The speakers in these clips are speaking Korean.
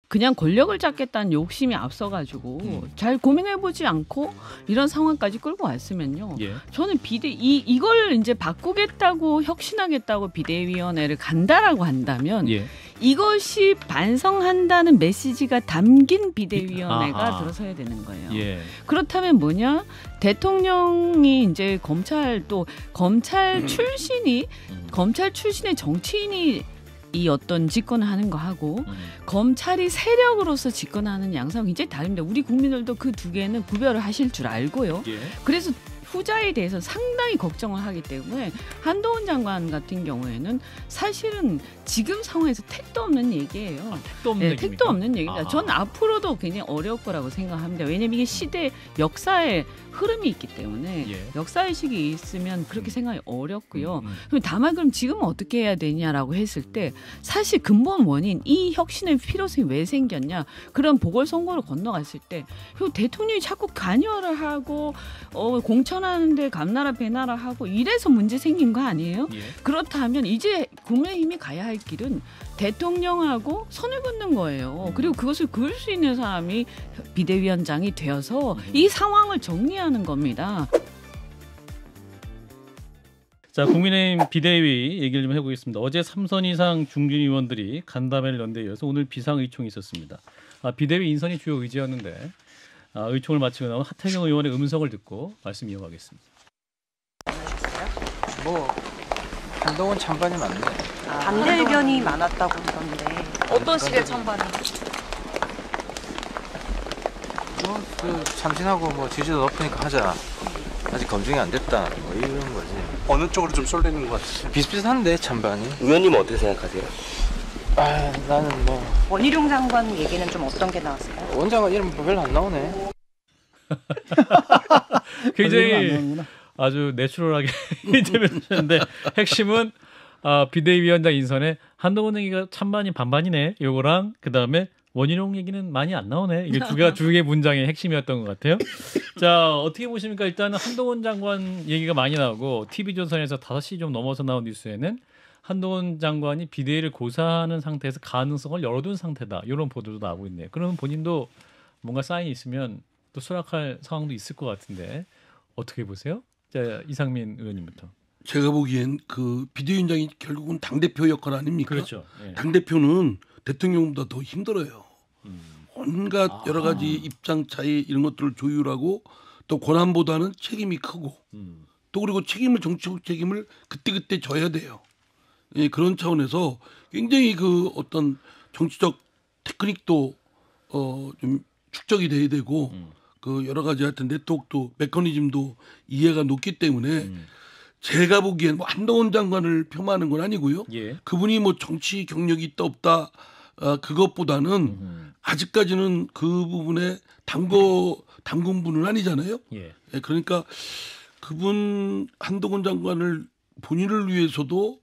그냥 권력을 잡겠다는 욕심이 앞서가지고 잘 고민해보지 않고 이런 상황까지 끌고 왔으면요. 예. 저는 이걸 이제 바꾸겠다고 혁신하겠다고 비대위원회를 간다라고 한다면 예. 이것이 반성한다는 메시지가 담긴 비대위원회가 아하. 들어서야 되는 거예요. 예. 그렇다면 뭐냐? 대통령이 이제 검찰 출신의 정치인이 이 어떤 집권을 하는 거 하고 검찰이 세력으로서 집권하는 양상은 굉장히 다릅니다. 우리 국민들도 그 두 개는 구별을 하실 줄 알고요. 예. 그래서 후자에 대해서 상당히 걱정을 하기 때문에 한동훈 장관 같은 경우에는 사실은 지금 상황에서 택도 없는 얘기예요. 택도 없는 얘기입니까? 택도 없는 얘기입니다. 아. 저는 앞으로도 굉장히 어려울 거라고 생각합니다. 왜냐하면 이게 시대 역사의 흐름이 있기 때문에 예. 역사의식이 있으면 그렇게 생각이 어렵고요. 다만 그럼 지금 어떻게 해야 되냐라고 했을 때 사실 근본 원인 이 혁신의 필요성이 왜 생겼냐 그런 보궐선거로 건너갔을 때 그리고 대통령이 자꾸 관여를 하고 공천하는데 감나라 배나라 하고 이래서 문제 생긴 거 아니에요? 예. 그렇다면 이제 국민의힘이 가야 할 길은 대통령하고 선을 긋는 거예요. 그리고 그것을 그을 수 있는 사람이 비대위원장이 되어서 이 상황을 정리하는 겁니다. 자, 국민의힘 비대위 얘기를 좀 해보겠습니다. 어제 3선 이상 중진 의원들이 간담회를 연 데 이어서 오늘 비상의총이 있었습니다. 비대위 인선이 주요 의제였는데 의총을 마치고 나온 하태경 의원의 음성을 듣고 말씀 이어가겠습니다. 한동훈 찬반이 맞네. 반대 의견이 많았다고 그러는데 어떤 식의 찬반이? 참신하고 지지도 높으니까 하자. 아직 검증이 안 됐다. 이런 거지. 어느 쪽으로 좀 쏠리는 것 같아요? 비슷비슷한데 찬반이. 의원님은 어떻게 생각하세요? 나는 원희룡 장관 얘기는 좀 어떤 게 나왔어요? 원장은 이름 별로 안 나오네. 굉장히 아주 내추럴하게 인터뷰하셨는데 핵심은 비대위원장 인선에 한동훈 얘기가 찬반이 반반이네. 요거랑 그다음에 원희룡 얘기는 많이 안 나오네. 이게 두 개 문장의 핵심이었던 것 같아요. 자, 어떻게 보십니까? 일단은 한동훈 장관 얘기가 많이 나오고 TV조선에서 5시 좀 넘어서 나온 뉴스에는 한동훈 장관이 비대위를 고사하는 상태에서 가능성을 열어둔 상태다. 이런 보도도 나오고 있네요. 그러면 본인도 뭔가 사인이 있으면 또 수락할 상황도 있을 것 같은데 어떻게 보세요? 자, 이상민 의원님부터. 제가 보기엔 그 비대위원장이 결국은 당대표 역할 아닙니까? 그렇죠. 예. 당대표는 대통령보다 더 힘들어요. 온갖 여러 가지 입장 차이 이런 것들을 조율하고 또 권한보다는 책임이 크고 또 그리고 정치적 책임을 그때그때 져야 돼요. 예, 그런 차원에서 굉장히 그 어떤 정치적 테크닉도 좀 축적이 돼야 되고 그 여러 가지 하여튼 네트워크도 메커니즘도 이해가 높기 때문에 제가 보기엔 한동훈 장관을 폄하하는 건 아니고요. 예. 그분이 정치 경력이 있다 없다 그것보다는 아직까지는 그 부분에 담근 분은 아니잖아요. 예. 예, 그러니까 그분 한동훈 장관을 본인을 위해서도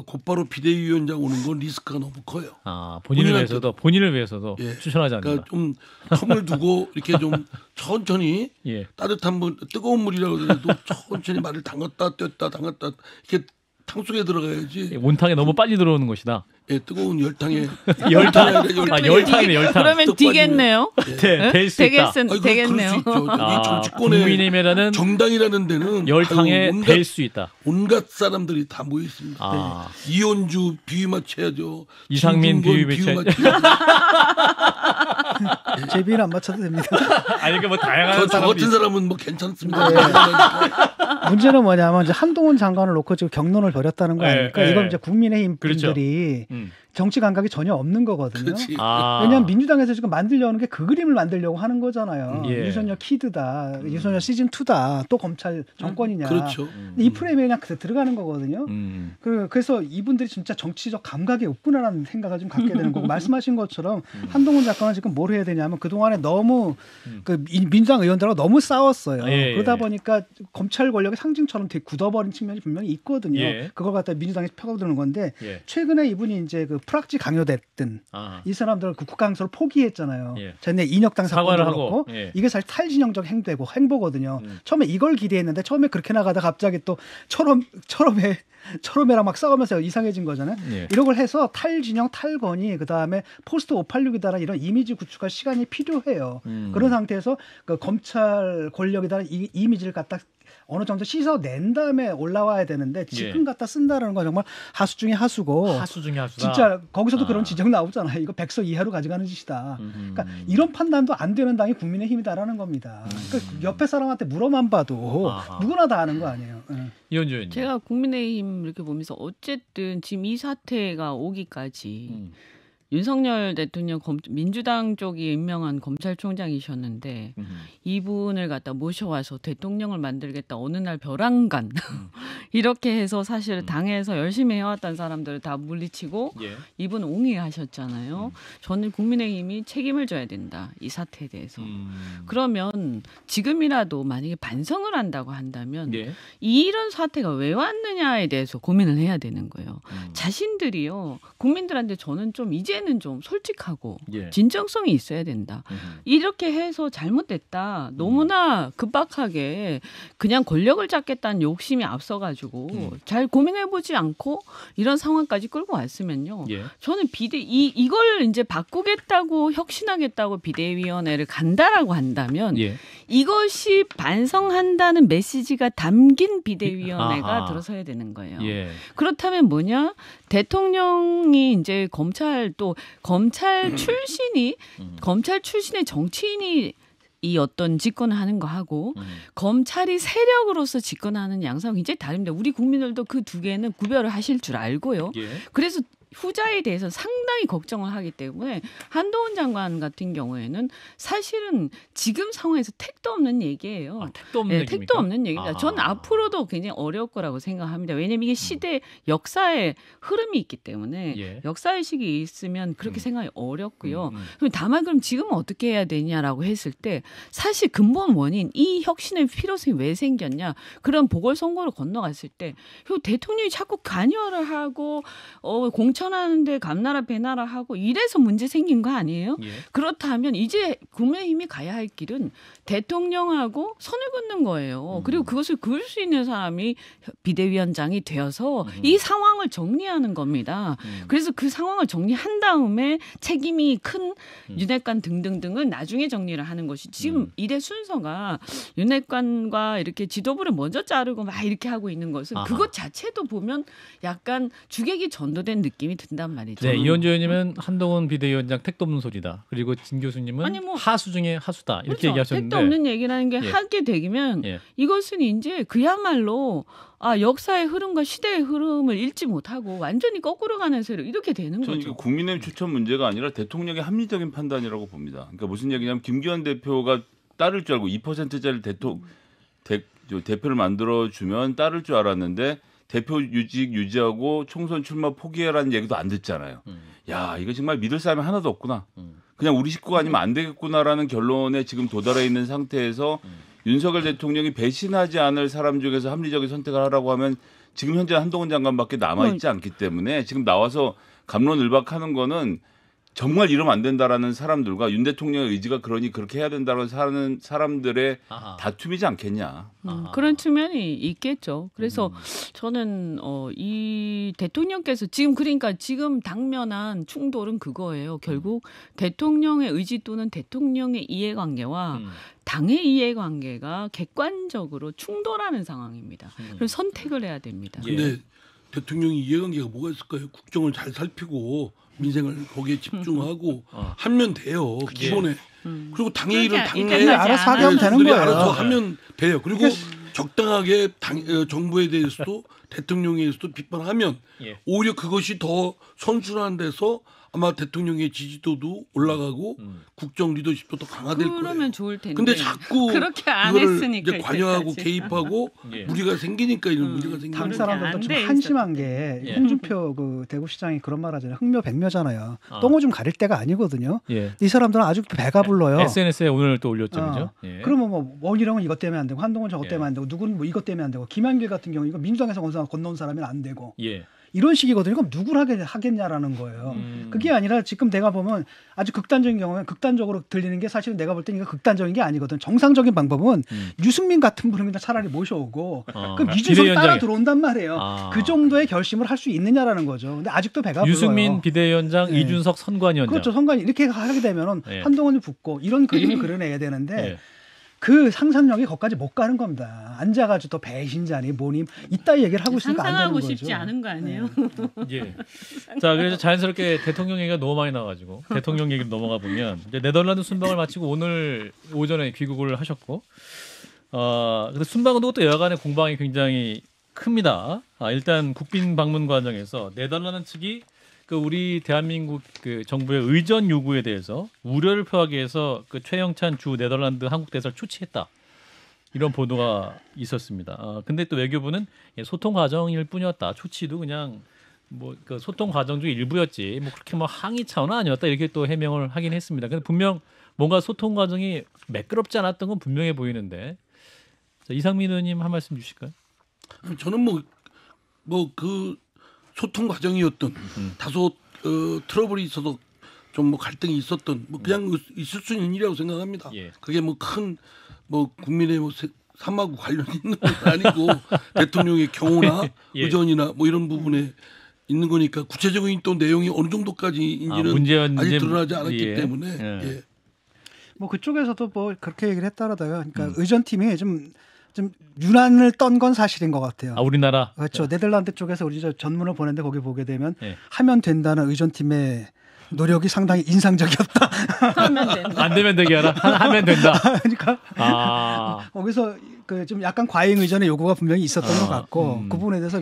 곧바로 비대위원장 오는 건 리스크가 너무 커요. 본인을 위해서도 예, 추천하지 않는다. 그러니까 좀 텀을 두고 이렇게 좀 천천히 예. 따뜻한 뜨거운 물이라고 해도 천천히 말을 담갔다 이렇게 탕 속에 들어가야지. 온탕에 너무 빨리 들어오는 것이다. 예, 뜨거운 열탕에 열탕이네. 열탕. 그러면 되겠네요. 될 수 있다. 되겠네요. 이 정치권의 국민의힘이라는 정당이라는 데는 열탕에 될 수 있다. 온갖 사람들이 다 모여 있습니다. 이혼주 비위 맞춰야죠. 이상민 비위 맞춰야죠. 제 비위는 안 맞춰도 됩니다. 아니 그 다양한 저 같은 사람은 괜찮습니다. 문제는 뭐냐면 이제 한동훈 장관을 놓고 지금 경론을 벌였다는 거 아닙니까? 이건 이제 국민의힘 분들이 정치 감각이 전혀 없는 거거든요. 왜냐하면 민주당에서 지금 만들려는 게 그 그림을 만들려고 하는 거잖아요. 윤석열 키드다, 윤석열 시즌 2다, 또 검찰 정권이냐. 그렇죠. 이 프레임에 그냥 들어가는 거거든요. 그래서 이분들이 진짜 정치적 감각이 없구나라는 생각을 좀 갖게 되는 거고 말씀하신 것처럼 한동훈 장관은 지금 뭘 해야 되냐면 그 동안에 너무 그 민주당 의원들하고 너무 싸웠어요. 그러다 보니까 검찰 권력의 상징처럼 되게 굳어버린 측면이 분명히 있거든요. 그걸 갖다 민주당이 펴가드는 건데 최근에 이분이 이제 그 프락지 강요됐든 이 사람들 국가강서를 포기했잖아요. 전에 인혁당 사건도 그렇고 이게 사실 탈진영적 행보거든요. 처음에 이걸 기대했는데 처음에 그렇게 나가다 갑자기 또 철험에 철호매랑 막 싸우면서 이상해진 거잖아요. 예. 이런 걸 해서 탈진영, 탈건이 그다음에 포스트 586이다라는 이런 이미지 구축할 시간이 필요해요. 그런 상태에서 그 검찰 권력이다 이 이미지를 갖다 어느 정도 씻어낸 다음에 올라와야 되는데 지금 예. 갖다 쓴다는 건 정말 하수 중에 하수고 하수 중에 하수다. 진짜 거기서도 그런 지적 나오잖아요. 이거 100석 이하로 가져가는 짓이다. 그러니까 이런 판단도 안 되는 당이 국민의힘이다라는 겁니다. 그러니까 옆에 사람한테 물어만 봐도 누구나 다 아는 거 아니에요. 이현주 의원님. 제가 국민의힘 이렇게 보면서 어쨌든 지금 이 사태가 오기까지 윤석열 대통령 민주당 쪽이 임명한 검찰총장이셨는데 이분을 갖다 모셔와서 대통령을 만들겠다 어느 날 벼랑간 이렇게 해서 사실 당에서 열심히 해왔던 사람들을 다 물리치고 예. 이분 옹의하셨잖아요. 저는 국민의힘이 책임을 져야 된다. 이 사태에 대해서. 그러면 지금이라도 만약에 반성을 한다고 한다면 예. 이런 사태가 왜 왔느냐에 대해서 고민을 해야 되는 거예요. 자신들이요. 국민들한테 저는 좀 이제는 좀 솔직하고 예. 진정성이 있어야 된다. 이렇게 해서 잘못됐다. 너무나 급박하게 그냥 권력을 잡겠다는 욕심이 앞서가지고 잘 고민해보지 않고 이런 상황까지 끌고 왔으면요. 예. 저는 이걸 이제 바꾸겠다고 혁신하겠다고 비대위원회를 간다라고 한다면 예. 이것이 반성한다는 메시지가 담긴 비대위원회가 아하. 들어서야 되는 거예요. 예. 그렇다면 뭐냐? 대통령이 이제 검찰 출신의 정치인이 이 어떤 집권을 하는 거 하고 검찰이 세력으로서 집권하는 양상은 굉장히 다릅니다. 우리 국민들도 그 두 개는 구별을 하실 줄 알고요. 예. 그래서 후자에 대해서 상당히 걱정을 하기 때문에 한동훈 장관 같은 경우에는 사실은 지금 상황에서 택도 없는 얘기예요. 택도 없는 얘기입니까? 택도 없는 얘기다. 아하. 저는 앞으로도 굉장히 어려울 거라고 생각합니다. 왜냐하면 이게 시대 역사의 흐름이 있기 때문에 예. 역사의식이 있으면 그렇게 생각이 어렵고요. 다만 그럼 지금은 어떻게 해야 되냐라고 했을 때 사실 근본 원인 이 혁신의 필요성이 왜 생겼냐 그런 보궐선거로 건너갔을 때 대통령이 자꾸 관여를 하고 공천하는데 감나라 배나라 하고 이래서 문제 생긴 거 아니에요? 예. 그렇다면 이제 국민의힘이 가야 할 길은 대통령하고 선을 긋는 거예요. 그리고 그것을 그을 수 있는 사람이 비대위원장이 되어서 이 상황을 정리하는 겁니다. 그래서 그 상황을 정리한 다음에 책임이 큰 윤핵관 등등등을 나중에 정리를 하는 것이 지금 이래 순서가 윤핵관과 이렇게 지도부를 먼저 자르고 막 이렇게 하고 있는 것은 아하. 그것 자체도 보면 약간 주객이 전도된 느낌이 든단 말이죠. 네, 이현주 의원님은 한동훈 비대위원장 택도 없는 소리다. 그리고 진 교수님은 아니, 뭐, 하수 중에 하수다. 이렇게 그렇죠. 얘기하셨는데 택도 없는 얘기라는 게 예. 하게 되면 예. 이것은 이제 그야말로 역사의 흐름과 시대의 흐름을 읽지 못하고 완전히 거꾸로 가는 세력 이렇게 되는 저는 거죠. 이거 국민의힘 추천 문제가 아니라 대통령의 합리적인 판단이라고 봅니다. 그러니까 무슨 얘기냐면 김기현 대표가 따를 줄 알고 2%짜리 대표를 만들어주면 따를 줄 알았는데 대표 유지하고 총선 출마 포기해라는 얘기도 안 듣잖아요. 야, 이거 정말 믿을 사람이 하나도 없구나. 그냥 우리 식구가 아니면 안 되겠구나라는 결론에 지금 도달해 있는 상태에서 윤석열 대통령이 배신하지 않을 사람 중에서 합리적인 선택을 하라고 하면 지금 현재 한동훈 장관밖에 남아있지 않기 때문에 지금 나와서 갑론을박하는 거는 정말 이러면 안 된다라는 사람들과 윤 대통령의 의지가 그러니 그렇게 해야 된다는 사람들의 다툼이지 않겠냐. 그런 측면이 있겠죠. 그래서 저는 이 대통령께서 지금 당면한 충돌은 그거예요. 결국 대통령의 의지 또는 대통령의 이해관계와 당의 이해관계가 객관적으로 충돌하는 상황입니다. 그럼 선택을 해야 됩니다. 근데 대통령이 이해관계가 뭐가 있을까요? 국정을 잘 살피고 민생을 거기에 집중하고 하면 돼요. 기본에. 그리고 당의 일은 당내 알아서 하면 되는 거예요. 알아서 하면 돼요. 그리고 적당하게 정부에 대해서도 대통령에 대해서도 비판하면 오히려 그것이 더 선순환 돼서 아마 대통령의 지지도도 올라가고 국정 리더십도 더 강화될 거예요. 그러면 좋을 텐데. 근데 자꾸 그렇게 안 이거를 했으니까 이제 관여하고 이때까지. 개입하고 무리가 생기니까 이런 문제가 생기는 당 거예요. 사람들도 좀 안 돼, 한심한 게 홍준표 그 대구시장이 그런 말 하잖아요. 흥묘백묘잖아요. 똥오줌 가릴 때가 아니거든요. 예. 이 사람들은 아주 배가 불러요. SNS에 오늘 또 올렸죠, 그죠? 예. 그러면 뭐 원희룡은 이것 때문에 안 되고 한동훈 저것 때문에 안 되고 누구는 뭐 이것 때문에 안 되고 김한길 같은 경우 이거 민주당에서 건너온 사람은 안 되고 예. 이런 식이거든요. 그럼 누굴 하겠냐라는 거예요. 그게 아니라 지금 내가 보면 아주 극단적인 경우는 극단적으로 들리는 게 사실은 내가 볼 때는 이거 극단적인 게 아니거든. 정상적인 방법은 유승민 같은 분을 그냥 차라리 모셔오고 그럼 이준석 따라 들어온단 말이에요. 그 정도의 결심을 할 수 있느냐라는 거죠. 근데 아직도 배가 유승민 불러요. 비대위원장, 네. 이준석 선관위원장. 그렇죠. 선관위 이렇게 하게 되면은 네. 한동훈이 붙고 이런 그림을 그려내야 되는데 네. 그 상상력이 거기까지 못 가는 겁니다. 앉아가지고 또 배신자니 뭐니 이따 얘기를 하고 있으니까 안 되는 거죠. 상상하고 싶지 않은 거 아니에요? 네. 예. 자, 그래서 자연스럽게 대통령 얘기가 너무 많이 나와가지고 대통령 얘기로 넘어가 보면 이제 네덜란드 순방을 마치고 오늘 오전에 귀국을 하셨고, 근데 순방은 또 여간의 공방이 굉장히 큽니다. 일단 국빈 방문 과정에서 네덜란드 측이 그 우리 대한민국 그 정부의 의전 요구에 대해서 우려를 표하기 위해서 그 최영찬 주 네덜란드 한국 대사를 초치했다. 이런 보도가 있었습니다. 근데 또 외교부는 소통 과정일 뿐이었다. 초치도 그냥 뭐 그 소통 과정 중 일부였지. 뭐 그렇게 뭐 항의 차원은 아니었다. 이렇게 또 해명을 하긴 했습니다. 근데 분명 뭔가 소통 과정이 매끄럽지 않았던 건 분명해 보이는데. 자, 이상민 의원님 한 말씀 주실까요? 저는 뭐 그 소통 과정이었던 다소 트러블이 있어서 좀 뭐 갈등이 있었던 뭐 그냥 있을 수 있는 일이라고 생각합니다. 예. 그게 뭐 큰 뭐 국민의 뭐 삶하고 관련 있는 건 아니고 대통령의 경호나 예. 의전이나 뭐 이런 부분에 있는 거니까 구체적인 또 내용이 어느 정도까지인지는 아직 드러나지 않았기 예. 때문에. 예. 뭐 그쪽에서도 뭐 그렇게 얘기를 했다라다가 그러니까 의전팀이 좀 유난을 떤 건 사실인 것 같아요. 우리나라. 그렇죠. 네덜란드 쪽에서 우리 전문을 보냈는데 거기 보게 되면 네. 하면 된다는 의전팀의 노력이 상당히 인상적이었다. 하면 된다. 안 되면 되게 하라. 하면 된다. 그러니까 거기서 그 좀 약간 과잉 의전의 요구가 분명히 있었던 것 같고 그 부분에 대해서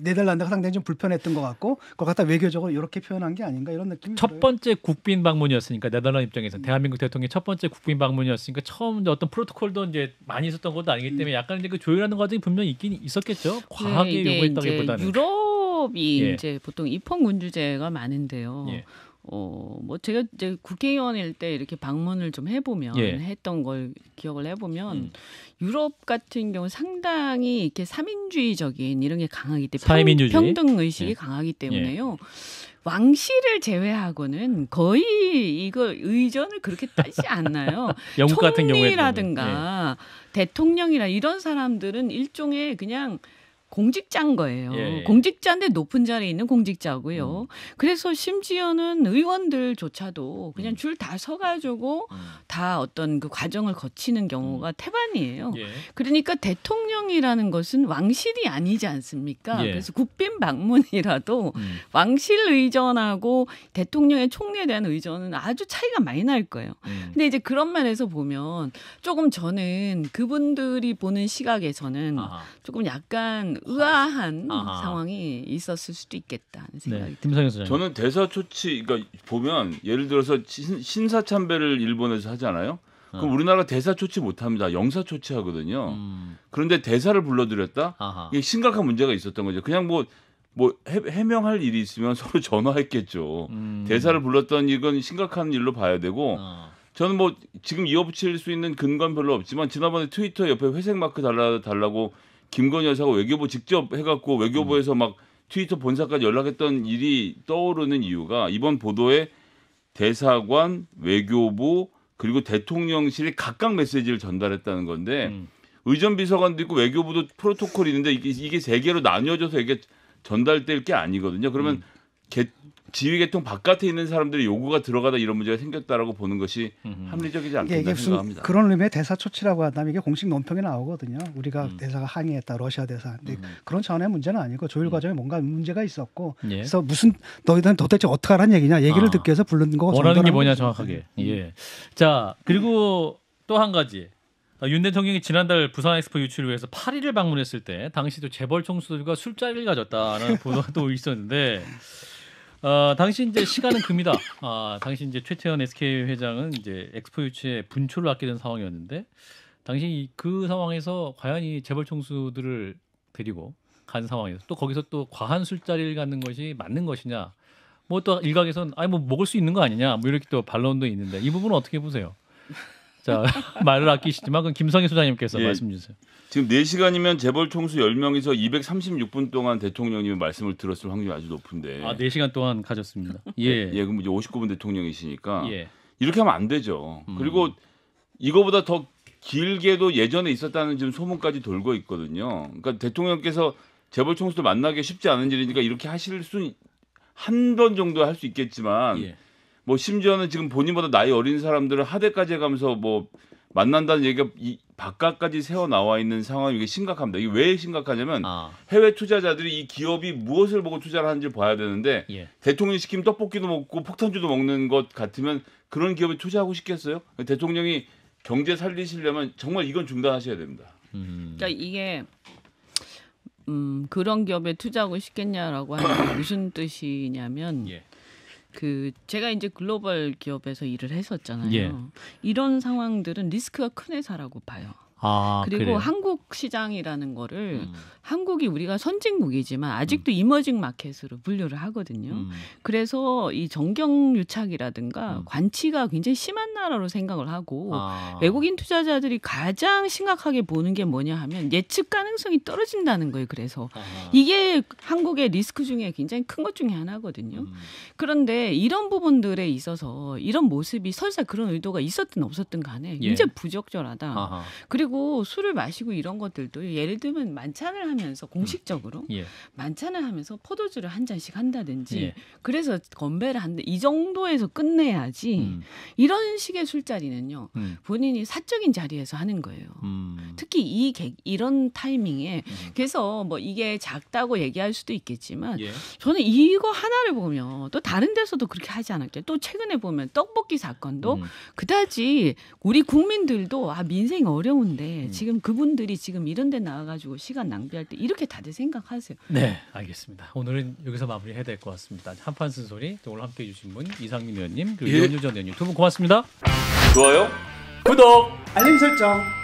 네덜란드가 상당히 좀 불편했던 것 같고 그걸 갖다 외교적으로 이렇게 표현한 게 아닌가 이런 느낌이 들어요. 첫 번째 국빈 방문이었으니까 네덜란드 입장에서 대한민국 대통령의 첫 번째 국빈 방문이었으니까 처음 어떤 프로토콜도 이제 많이 있었던 것도 아니기 때문에 약간 이제 그 조율하는 과정이 분명히 있긴 있었겠죠. 과하게 네, 요구했다기보다는. 유럽이 예. 이제 보통 입헌군주제가 많은데요. 예. 뭐 제가 이제 국회의원일 때 이렇게 방문을 좀 해보면 예. 했던 걸 기억을 해보면 유럽 같은 경우 상당히 이렇게 삼인주의적인 이런 게 강하기 때문에 평등 의식이 예. 강하기 때문에요. 왕실을 제외하고는 거의 이거 의전을 그렇게 따지지 않나요? 영국 같은 경우에 총리라든가 대통령이라 이런 사람들은 일종의 그냥 공직자인 거예요. 예. 공직자인데 높은 자리에 있는 공직자고요. 그래서 심지어는 의원들조차도 그냥 줄 다 서가지고 다 어떤 그 과정을 거치는 경우가 태반이에요. 예. 그러니까 대통령이라는 것은 왕실이 아니지 않습니까? 예. 그래서 국빈 방문이라도 왕실 의전하고 대통령의 총리에 대한 의전은 아주 차이가 많이 날 거예요. 근데 이제 그런 면에서 보면 조금 저는 그분들이 보는 시각에서는 조금 약간 의아한 상황이 있었을 수도 있겠다는 생각이 듭니다. 네. 저는 대사 초치, 그러니까 보면 예를 들어서 신사참배를 일본에서 하잖아요. 그럼 우리나라가 대사 초치 못합니다. 영사 초치하거든요. 그런데 대사를 불러들였다? 이게 심각한 문제가 있었던 거죠. 그냥 뭐 해명할 일이 있으면 서로 전화했겠죠. 대사를 불렀던 이건 심각한 일로 봐야 되고 저는 뭐 지금 이어붙일 수 있는 근거는 별로 없지만 지난번에 트위터 옆에 회색 마크 달라고 김건희 여사가 외교부 직접 해갖고 외교부에서 막 트위터 본사까지 연락했던 일이 떠오르는 이유가 이번 보도에 대사관, 외교부 그리고 대통령실이 각각 메시지를 전달했다는 건데 의전 비서관도 있고 외교부도 프로토콜이 있는데 이게 세 개로 나뉘어져서 이게 전달될 게 아니거든요. 그러면 지휘계통 바깥에 있는 사람들의 요구가 들어가다 이런 문제가 생겼다라고 보는 것이 합리적이지 않겠나 생각합니다. 그런 의미의 대사 초치라고 한다면 이게 공식 논평에 나오거든요. 우리가 대사가 항의했다, 러시아 대사. 근데 그런 차원의 문제는 아니고 조율 과정에 뭔가 문제가 있었고 예. 그래서 무슨 너희들은 도대체 어떻게 하라는 얘기냐 얘기를 듣기 위해서 부른 거고 원하는 게 뭐냐 정확하게. 예. 자 그리고 또 한 가지. 윤 대통령이 지난달 부산 엑스포 유치를 위해서 파리를 방문했을 때 당시도 재벌 총수들과 술자리를 가졌다는 보도가 또 있었는데. 당시 이제 시간은 금이다. 당시 이제 최태원 SK 회장은 이제 엑스포 유치에 분초를 받게 된 상황이었는데, 당시 그 상황에서 과연 이 재벌 총수들을 데리고 간 상황에서 또 거기서 또 과한 술자리를 갖는 것이 맞는 것이냐, 뭐 또 일각에서는 뭐 먹을 수 있는 거 아니냐, 뭐 이렇게 또 반론도 있는데 이 부분은 어떻게 보세요? 자 말을 아끼시지만 그럼 김성희 소장님께서 예. 말씀 주세요. 지금 4시간이면 재벌 총수 10명이서 236분 동안 대통령님의 말씀을 들었을 확률이 아주 높은데. 4시간 동안 가졌습니다. 예. 그럼 이제 59분 대통령이시니까 예. 이렇게 하면 안 되죠. 그리고 이거보다 더 길게도 예전에 있었다는 지금 소문까지 돌고 있거든요. 그러니까 대통령께서 재벌 총수도 만나기 쉽지 않은 일이니까 이렇게 하실 수 한 번 정도 할 수 있겠지만 예. 뭐 심지어는 지금 본인보다 나이 어린 사람들을 하대까지 해가면서 뭐 만난다는 얘기가 이 바깥까지 새어 나와 있는 상황이 이게 심각합니다. 이게 왜 심각하냐면 해외 투자자들이 이 기업이 무엇을 보고 투자를 하는지 봐야 되는데 예. 대통령이 시키면 떡볶이도 먹고 폭탄주도 먹는 것 같으면 그런 기업에 투자하고 싶겠어요? 대통령이 경제 살리시려면 정말 이건 중단하셔야 됩니다. 그러니까 이게 그런 기업에 투자하고 싶겠냐라고 하는 게 무슨 뜻이냐면 예. 그 제가 이제 글로벌 기업에서 일을 했었잖아요. 예. 이런 상황들은 리스크가 큰 회사라고 봐요. 그리고 그래요? 한국 시장이라는 거를 한국이 우리가 선진국이지만 아직도 이머징 마켓으로 분류를 하거든요. 그래서 이 정경유착이라든가 관치가 굉장히 심한 나라로 생각을 하고 외국인 투자자들이 가장 심각하게 보는 게 뭐냐 하면 예측 가능성이 떨어진다는 거예요. 그래서 이게 한국의 리스크 중에 굉장히 큰 것 중에 하나거든요. 그런데 이런 부분들에 있어서 이런 모습이 설사 그런 의도가 있었든 없었든 간에 굉장히 부적절하다. 그리고 술을 마시고 이런 것들도 예를 들면 만찬을 하면서 공식적으로 만찬을 하면서 포도주를 한 잔씩 한다든지 그래서 건배를 한다 이 정도에서 끝내야지 이런 식의 술자리는요 본인이 사적인 자리에서 하는 거예요. 특히 이런 타이밍에 그래서 뭐 이게 작다고 얘기할 수도 있겠지만 저는 이거 하나를 보면 또 다른 데서도 그렇게 하지 않았겠죠. 또 최근에 보면 떡볶이 사건도 그다지 우리 국민들도 민생이 어려운데 지금 그분들이 지금 이런 데 나와가지고 시간 낭비할 때 이렇게 다들 생각하세요. 네, 알겠습니다. 오늘은 여기서 마무리해야 될 것 같습니다. 한판 쓴소리 오늘 함께해 주신 분 이상민 의원님 그리고 이현주 전 의원님 두 분 고맙습니다. 좋아요. 구독 알림 설정.